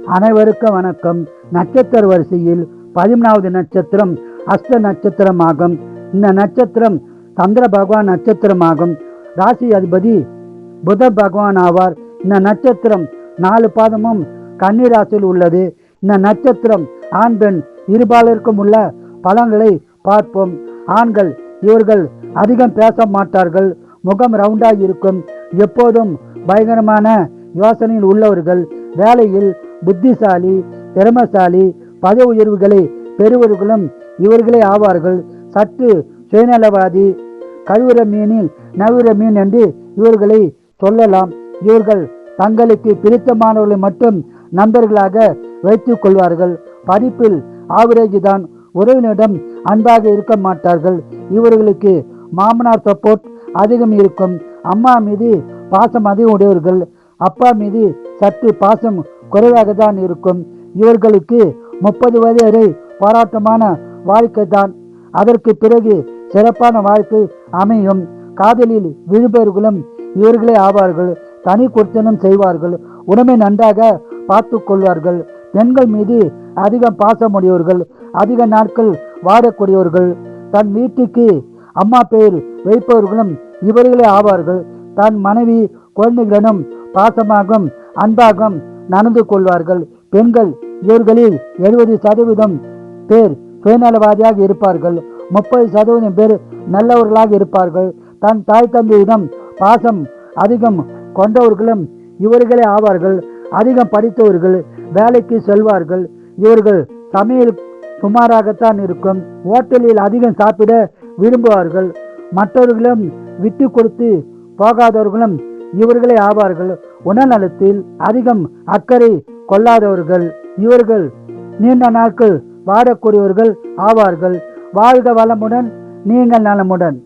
அனைவருக்கும் வணக்கம். நட்சத்திர வரிசையில் 11வது நட்சத்திரம் அஸ்த நட்சத்திரமாகும். இந்த நட்சத்திரம் சந்திர பகவான் நட்சத்திரமாகும். ராசி அதிபதி புத பகவான் ஆவார். இந்த நட்சத்திரம் 4 பாதமும் கன்னி ராசியில் உள்ளது. இந்த நட்சத்திரம் ஆண் பெண் இருபாலருக்கும் உள்ள பலன்களை பார்ப்போம். ஆண்கள் இவர்கள் அதிகம் பேச மாட்டார்கள். முகம் ரவுண்டாக இருக்கும். எப்போதும் பயங்கரமான யோசனையில் உள்ளவர்கள். வேலையில் புத்திசாலி, திறமசாலி, பதவி உயர்வுகளை பெறுவர்களும் இவர்களே ஆவார்கள். சற்று சுயநலவாதி, கழுவுற மீனில் நவுற மீன் என்று இவர்களை சொல்லலாம். இவர்கள் தங்களுக்கு பிடித்தமானவர்களை மட்டும் நண்பர்களாக வைத்துக் கொள்வார்கள். படிப்பில் ஆவரேஜ் தான். உறவினரிடம் அன்பாக இருக்க மாட்டார்கள். இவர்களுக்கு மாமனார் சப்போர்ட் அதிகம் இருக்கும். அம்மா மீது பாசம் அதிகம் உடையவர்கள். அப்பா மீது சற்று பாசம் குறைவாக தான் இருக்கும். இவர்களுக்கு 30 வயது வரை போராட்டமான வாழ்க்கை தான். அதற்கு பிறகு சிறப்பான வாழ்க்கை அமையும். காதலில் விழுபவர்களும் இவர்களே ஆவார்கள். தனி குடித்தனம் செய்வார்கள். உடம்பை நன்றாக பார்த்து கொள்வார்கள். பெண்கள் மீது அதிகம் பாசமுடையவர்கள். அதிக நாட்கள் வாழக்கூடியவர்கள். தன் வீட்டுக்கு அம்மா பெயர் வைப்பவர்களும் இவர்களே ஆவார்கள். தன் மனைவி குழந்தைகளிடம் பாசமாகவும் அன்பாகவும் நடந்து கொள்வார்கள். பெண்கள் இவர்களில் 70% பேர் சுயநலவாதியாக இருப்பார்கள். 30% பேர் நல்லவர்களாக இருப்பார்கள். தன் தாய் தந்தையிடம் பாசம் அதிகம் கொண்டவர்களும் இவர்களே ஆவார்கள். அதிகம் படித்தவர்கள். வேலைக்கு செல்வார்கள். இவர்கள் சமையல் சுமாராகத்தான் இருக்கும். ஹோட்டலில் அதிகம் சாப்பிட விரும்புவார்கள். மற்றவர்களும் விட்டு கொடுத்து போகாதவர்களும் இவர்களே ஆவார்கள். உடல்நலத்தில் அதிகம் அக்கறை கொள்ளாதவர்கள். இவர்கள் நீண்ட நாட்கள் வாழக்கூடியவர்கள் ஆவார்கள். வாழ்க வளமுடன், நீங்கள் நலமுடன்.